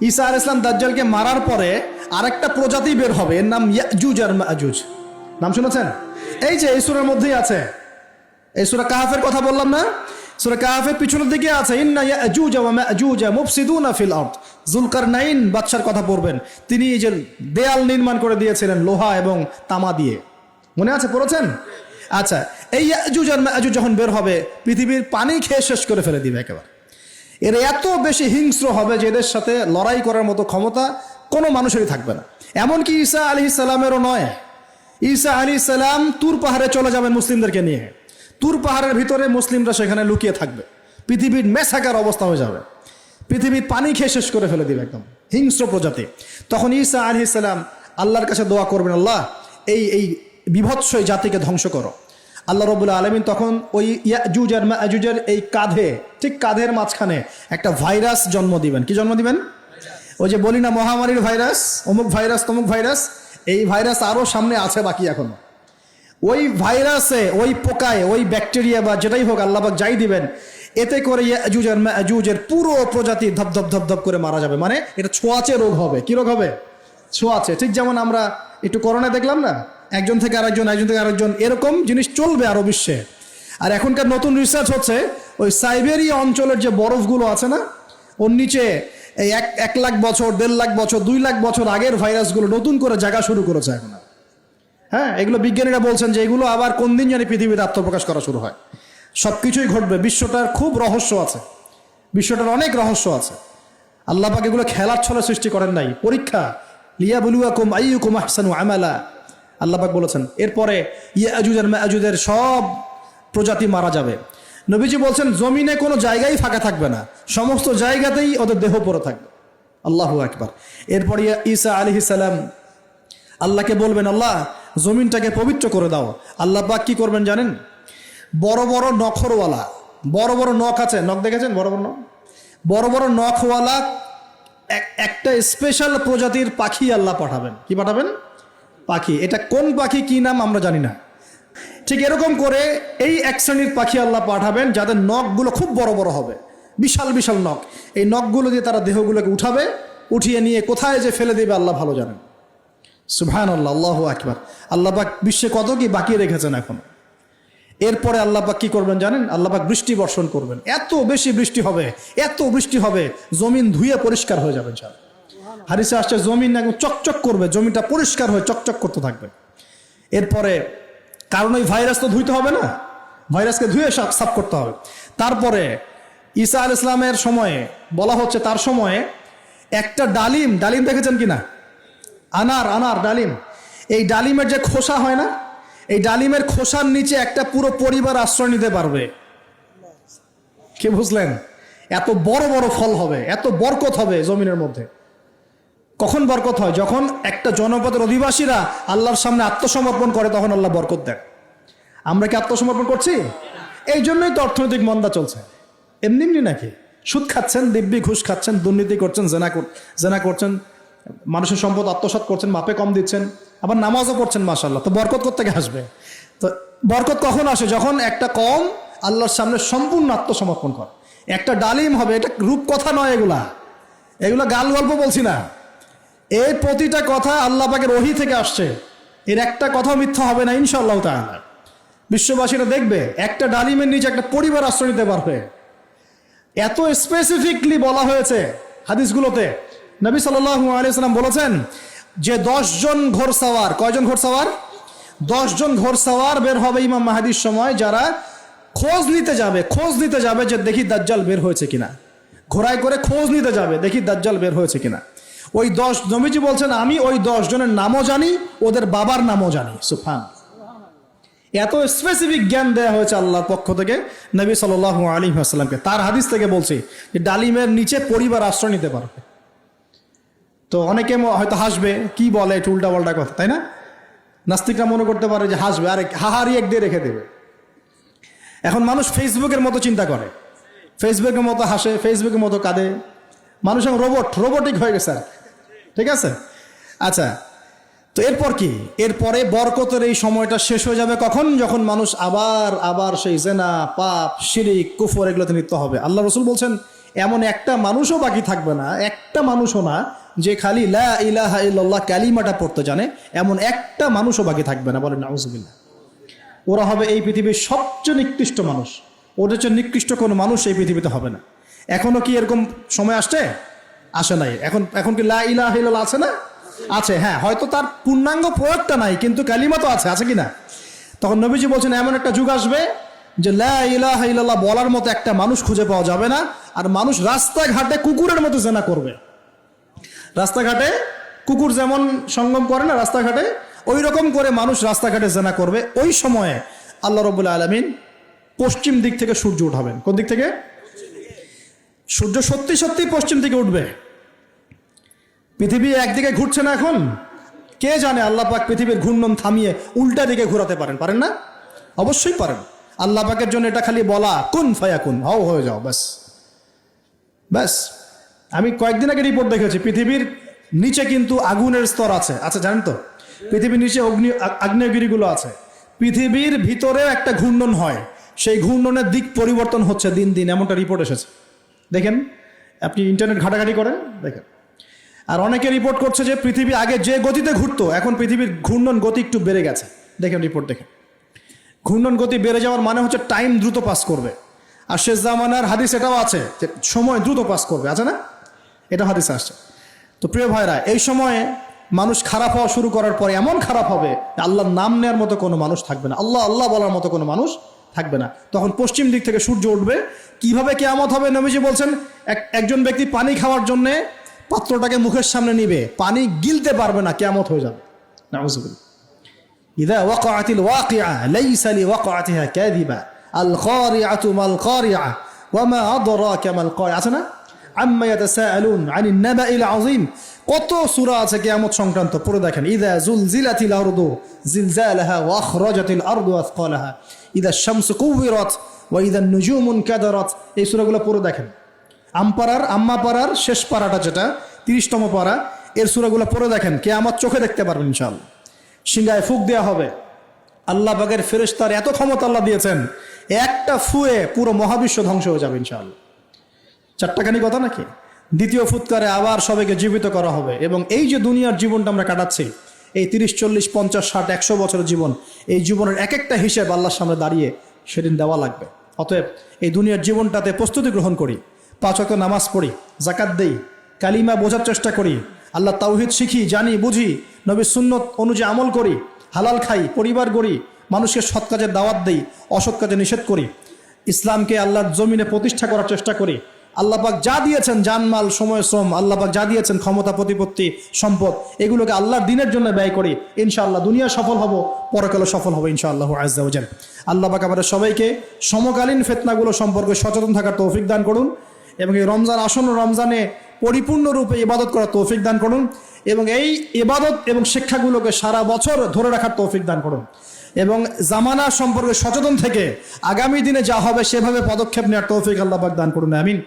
ঈসা আলাইহিস সালাম দাজ্জালকে মারার পরে আরেকটা প্রজাতি বের হবে, এর নাম ইয়াজুজ আর মাজুজ। নাম শুনেছেন? এই যে এই সূরার মধ্যেই আছে, এই সূরা কাহফের কথা বললাম না, সূরা কাহফের পিছনের দিকে আছে ইন্না ইয়াজুজ ওয়া মাজুজ মুফসিদুনা ফিল আরদ। যুলকারনাইন বাদশার কথা পড়বেন, তিনি এই যে দেয়াল নির্মাণ করে দিয়েছিলেন লোহা এবং তামা দিয়ে, মনে আছে, পড়েছেন? আচ্ছা, এই ইয়াজুজ আর মাজুজ যখন বের হবে পৃথিবীর পানি খেয়ে শেষ করে ফেলে দিবে একেবারে। এর এত বেশি হিংস্র হবে যে এদের সাথে লড়াই করার মতো ক্ষমতা কোনো মানুষেরই থাকবে না। এমনকি ঈসা আলাইহিস সালামেরও নয়। ঈসা আলাইহিস সালাম তুর পাহাড়ে চলে যাবেন মুসলিমদেরকে নিয়ে, তুর পাহাড়ের ভিতরে মুসলিমরা সেখানে লুকিয়ে থাকবে, পৃথিবীর মেসাকার অবস্থা হয়ে যাবে, পৃথিবীর পানি খেয়ে শেষ করে ফেলে দিবে, একদম হিংস্র প্রজাতি। তখন ঈসা আলাইহিস সালাম আল্লাহর কাছে দোয়া করবেন, আল্লাহ এই বিভৎস এই জাতিকে ধ্বংস করো। আল্লাহ রাব্বুল আলামিন তখন ওই ইয়াজুজ আর মাজুজের এই কাঁধে, ঠিক কাঁধের মাঝখানে একটা ভাইরাস জন্ম দিবেন। কি জন্ম দিবেন? ওই যে বলি না মহামারীর ভাইরাস, অমুক ভাইরাস তমুক ভাইরাস, এই ভাইরাস আরও সামনে আছে বাকি এখনো। ওই ভাইরাসে, ওই পোকায়, ওই ব্যাকটেরিয়া বা যেটাই হোক আল্লাহ পাক যাই দিবেন, এতে করে ইয়াজুজ আর মাজুজের পুরো প্রজাতি ধপ ধপ ধপ করে মারা যাবে। মানে এটা ছোঁয়াচে রোগ হবে। কি রোগ হবে? ছোঁয়াচে। ঠিক যেমন আমরা একটু করোনা দেখলাম না, একজন থেকে আরেকজন, একজন থেকে আরেকজন, এরকম জিনিস চলবে আরো বিশ্বে। আর এখনকার নতুন রিসার্চ হচ্ছে ওই সাইবেরিয়া অঞ্চলের যে বরফগুলো আছে না, ওর নিচে এই 1 লাখ বছর, 1.5 লাখ বছর, 2 লাখ বছর আগের ভাইরাসগুলো নতুন করে জায়গা শুরু করেছে এখন। হ্যাঁ, এগুলো বিজ্ঞানীরা বলছেন যে এগুলো আবার কোন দিন জানি পৃথিবীতে আত্মপ্রকাশ করা শুরু হয়। সব কিছুই ঘটবে। বিশ্বটার খুব রহস্য আছে, বিশ্বটার অনেক রহস্য আছে। আল্লাহ পাক এগুলো খেলার ছলে সৃষ্টি করেন নাই, পরীক্ষা। লিয়াবলুয়াকুম আইয়ুকুম আহসানু আমালা, আল্লাহ পাক বলেছেন। এরপরে ইয়াজুজ আর মাজুজের সব প্রজাতি মারা যাবে। নবীজি বলছেন জমিনে কোনো জায়গায় ফাঁকা থাকবে না, সমস্ত জায়গাতেই ওদের দেহ পড়ে থাকবে। আল্লাহু আকবার। এরপরে ঈসা আলাইহিস সালাম আল্লাহকে বলবেন, আল্লাহ জমিনটাকে পবিত্র করে দাও। আল্লাহ পাক কি করবেন জানেন? বড় বড় নখরওয়ালা, বড় বড় নখ আছে, নখ দেখেছেন? বড় বড় নখ, বড় বড় নখওয়ালা একটা স্পেশাল প্রজাতির পাখি আল্লাহ পাঠাবেন। কি পাঠাবেন? পাখি। এটা কোন পাখি, কি নাম আমরা জানি না। ঠিক এরকম করে এই এক শ্রেণীর পাখি আল্লাহ পাঠাবেন যাদের নখগুলো খুব বড় বড় হবে, বিশাল বিশাল নখ। এই নখগুলো দিয়ে তারা দেহগুলোকে উঠাবে, উঠিয়ে নিয়ে কোথায় যে ফেলে দেবে আল্লাহ ভালো জানেন। সুবহানাল্লাহ, আল্লাহু আকবার। আল্লাহ পাক বিশ্বে কত কি বাকি রেখেছেন এখন। এরপরে আল্লাহ পাক কি করবেন জানেন? আল্লাহ পাক বৃষ্টি বর্ষণ করবেন। এত বেশি বৃষ্টি হবে, এত বৃষ্টি হবে, জমিন ধুয়ে পরিষ্কার হয়ে যাবে। হাদিসে আসছে জমিন একদম চকচক করবে, জমিটা পরিষ্কার হয়ে চকচক করতে থাকবে। এরপরে কারণ ওই ভাইরাস তো ধুইতে হবে না, ভাইরাসকে ধুয়ে সাফ করতে হবে। তারপরে ঈসা আলাইহিস সালামের সময়ে বলা হচ্ছে, তার সময়ে একটা ডালিম, ডালিম দেখেছেন কিনা? আনার ডালিম, এই ডালিমের যে খোসা হয় না, এই ডালিমের খোসার নিচে একটা পুরো পরিবার আশ্রয় নিতে পারবে। কি বুঝলেন? এত বড় বড় ফল হবে, এত বরকত হবে জমিনের মধ্যে। কখন বরকত হয়? যখন একটা জনপদের অধিবাসীরা আল্লাহর সামনে আত্মসমর্পণ করে, তখন আল্লাহ বরকত দেন। আমরা কি আত্মসমর্পণ করছি? এই জন্যই তো অর্থনৈতিক মন্দা চলছে। এমনি এমনি নাকি? সুদ খাচ্ছেন, দিব্যি ঘুষ খাচ্ছেন, দুর্নীতি করছেন, জেনা করছেন, মানুষের সম্পদ আত্মসাৎ করছেন, মাপে কম দিচ্ছেন, আবার নামাজও পড়ছেন, মাশাআল্লাহ। তো বরকত কোত্থেকে আসবে? তো বরকত কখন আসে? যখন একটা কওম আল্লাহর সামনে সম্পূর্ণ আত্মসমর্পণ করে। একটা ডালিম হবে, এটা রূপকথা নয়, এগুলা গাল গল্প বলছি না। এই প্রতিটা কথা আল্লাহ পাকের ওহী থেকে আসছে, এর একটা কথা মিথ্যা হবে না ইনশাআল্লাহ তাআলা। বিশ্ববাসীরা দেখবে একটা ডালিমের নিচে একটা পরিবার আশ্রয় নিতে পারবে। এত স্পেসিফিকলি বলা হয়েছে হাদিসগুলোতে। নবী সাল্লাল্লাহু আলাইহি ওয়াসাল্লাম বলেছেন যে 10 জন ঘোড়সওয়ার, কয়জন ঘোড়সওয়ার? 10 জন ঘোড়সওয়ার বের হবে ইমাম মাহদির সময়, যারা খোঁজ নিতে যাবে যে দেখি দাজ্জাল বের হয়েছে কিনা। ঘোড়ায় করে খোঁজ নিতে যাবে, দেখি দাজ্জাল বের হয়েছে কিনা। ওই 10, নবীজি বলছেন আমি ওই 10 জনের নামও জানি, ওদের বাবার নামও জানি। সুবহানাল্লাহ, এত স্পেসিফিক জ্ঞান দেয়া হয়েছে আল্লাহর পক্ষ থেকে নবী সাল্লাল্লাহু আলাইহি ওয়াসাল্লামকে। তার হাদিস থেকে বলছি যে ডালিমের নিচে পরিবার আশ্রয় নিতে পারবে। তো অনেকে হয়তো হাসবে, কি বলে একটু উল্টা পাল্টা কথা, তাই না? নাস্তিকরা মনে করতে পারে যে হাসবে, আরে হাহারি এক দিয়ে রেখে দেবে। এখন মানুষ ফেসবুকের মতো চিন্তা করে, ফেসবুকের মতো হাসে, ফেসবুকের মতো কাঁদে। মানুষ এখন রোবটিক হয়ে গেছে। ঠিক আছে, আচ্ছা। তো এরপর কি? এরপরে বরকতের এই সময়টা শেষ হয়ে যাবে কখন? যখন মানুষ আবার সেই জেনা, পাপ, শিরিক, কুফর এগুলোতে লিপ্ত হবে। আল্লাহ রাসূল বলছেন এমন একটা মানুষও বাকি থাকবে না, একটা মানুষও না যে খালি লা ইলাহা ইল্লাল্লাহ কালিমাটা পড়তে জানে, এমন একটা মানুষও বাকি থাকবে না। বলেন নাউজুবিল্লাহ। ওরা হবে এই পৃথিবীর সবচেয়ে নিকৃষ্ট মানুষ। ওদের চেয়ে নিকৃষ্ট কোনো মানুষ এই পৃথিবীতে হবে না। এখনো কি এরকম সময় আসছে? আসে নাই। এখন কি লা ইলাহা ইল্লাল্লাহ আছে না? আছে, হ্যাঁ। হয়তো তার পূর্ণাঙ্গ প্রয়োগটা নাই, কিন্তু কালিমা তো আছে কি না? তখন নবীজি বলছেন এমন একটা যুগ আসবে যে লা ইলাহা ইল্লাল্লাহ বলার মতো একটা মানুষ খুঁজে পাওয়া যাবে না। আর মানুষ রাস্তাঘাটে কুকুরের মতো জেনা করবে। রাস্তাঘাটে কুকুর যেমন সঙ্গম করে না রাস্তাঘাটে, ওই রকম করে মানুষ রাস্তাঘাটে জেনা করবে। ওই সময়ে আল্লাহ রাব্বুল আলামিন পশ্চিম দিক থেকে সূর্য উঠাবেন। কোন দিক থেকে? সূর্য সত্যি সত্যি পশ্চিম দিকে উঠবে। পৃথিবী একদিকে ঘুরছে না এখন? কে জানে আল্লাহ পাক পৃথিবীর ঘূর্ণন থামিয়ে উল্টা দিকে ঘোরাতে পারেন না? অবশ্যই পারেন। আল্লাহ পাকের জন্য এটা খালি বলা, কুন ফায়াকুন, হও হয়ে যাও, ব্যাস ব্যাস। আমি কয়েকদিন আগে রিপোর্ট দেখেছি, পৃথিবীর নিচে কিন্তু আগুনের স্তর আছে। আচ্ছা, জানেন তো পৃথিবীর নিচে আগ্নেয়গিরিগুলো আছে। পৃথিবীর ভিতরেও একটা ঘূর্ণন হয়, সেই ঘূর্ণনের দিক পরিবর্তন হচ্ছে দিন দিন, এমনটা রিপোর্ট এসেছে। দেখেন, আপনি ইন্টারনেট ঘাটাঘাটি করেন, দেখেন। আর অনেকে রিপোর্ট করছে যে পৃথিবী আগে যে গতিতে ঘুরতো, এখন পৃথিবীর ঘূর্ণন গতি একটু বেড়ে গেছে। দেখেন রিপোর্ট, দেখেন। ঘূর্ণন গতি বেড়ে যাওয়ার মানে হচ্ছে টাইম দ্রুত পাস করবে। আর শেষ জামানার হাদিস এটাও আছে যে সময় দ্রুত পাস করবে, আছে না? এটা হাদিসে আসছে। তো প্রিয় ভাইরা, এই সময়ে মানুষ খারাপ হওয়া শুরু করার পরে এমন খারাপ হবে, আল্লাহর নাম নেওয়ার মতো কোনো মানুষ থাকবে না, আল্লাহ আল্লাহ বলার মতো কোনো মানুষ থাকবে না। তখন পশ্চিম দিক থেকে সূর্য উঠবে। কিভাবে কিয়ামত হবে? নবীজি বলছেন একজন ব্যক্তি পানি খাওয়ার জন্যে পাত্রটাকে মুখের সামনে নিবে, পানি গিলতে পারবে না, কিয়ামত হয়ে যাবে। নাউযুবিল্লাহ। ইযা ওয়াকাআতিল ওয়াকিআ লাইসা লিওয়াকাআতিহা কাযিবা আল কারিআতু মাল কারিআ ওয়া মা আদরাকা মাল কারিআ। আছে না? আম্মা ইয়াতাসাআলুন আনিন নাবাইল আযীম। কত সূরা আছে কিয়ামত সংক্রান্ত, পড়ে দেখেন। ইযা যুলজিলাতিল আরদু জিলজালাহা ওয়া আখরাজাতিল আরদু আসকালাহা ইযা শামসু কুবিরাত ওয়া ইযা নুজুমু কাদারাত। এই সূরাগুলো পড়ে দেখেন। আম্মা পারার শেষ পারাটা, যেটা 30তম পারা, এর সূরাগুলো পড়ে দেখেন। কিয়ামত চোখে দেখতে পারবেন ইনশাআল্লাহ। সিংহায় ফুঁক দেওয়া হবে। আল্লাহ পাকের ফেরেশতার এত ক্ষমতা আল্লাহ দিয়েছেন, একটা ফুয়ে পুরো মহাবিশ্ব ধ্বংস হয়ে যাবে ইনশাআল্লাহ। চারটাখানি কথা নাকি? দ্বিতীয় ফুৎকারে আবার সবাইকে জীবিত করা হবে। এবং এই যে দুনিয়ার জীবনটা আমরা কাটাচ্ছি, এই 30, 40, 50, 60, 100 বছরের জীবন, এই জীবনের এক একটা হিসেব আল্লাহর সামনে দাঁড়িয়ে সেদিন দেওয়া লাগবে। অতএব এই দুনিয়ার জীবনটাতে প্রস্তুতি গ্রহণ করি, 5 ওয়াক্ত নামাজ পড়ি, যাকাত দেই, কালিমা বোঝার চেষ্টা করি, আল্লাহ তাওহীদ শিখি, জানি, বুঝি, নবীর সুন্নত অনুযায়ী আমল করি, হালাল খাই, পরিবার গড়ি, মানুষকে সৎ কাজের দাওয়াত দেই, অসৎ কাজে নিষেধ করি, ইসলামকে আল্লাহর জমিনে প্রতিষ্ঠা করার চেষ্টা করি। আল্লাহ পাক যা দিয়েছেন, জানমাল, সময়, শ্রম, আল্লাহ পাক যা দিয়েছেন, ক্ষমতা, প্রতিপত্তি, সম্পদ, এগুলোকে আল্লাহর দ্বীনের জন্য ব্যয় করি। ইনশাআল্লাহ দুনিয়া সফল হব, পরকালে সফল হবে ইনশাআল্লাহু আযজা ওয়া জাল। আল্লাহ পাক আমাদের সবাইকে সমকালীন ফিতনাগুলো সম্পর্কে সচেতন থাকার তৌফিক দান করুন, এবং এই রমজান, আসন্ন রমজানে পরিপূর্ণরূপে ইবাদত করার তৌফিক দান করুন, এবং এই ইবাদত এবং শিক্ষাগুলোকে সারা বছর ধরে রাখার তৌফিক দান করুন, এবং জামানা সম্পর্কে সচেতন থেকে আগামী দিনে যা হবে সেভাবে পদক্ষেপ নেওয়ার তৌফিক আল্লাহ পাক দান করুন। আমিন।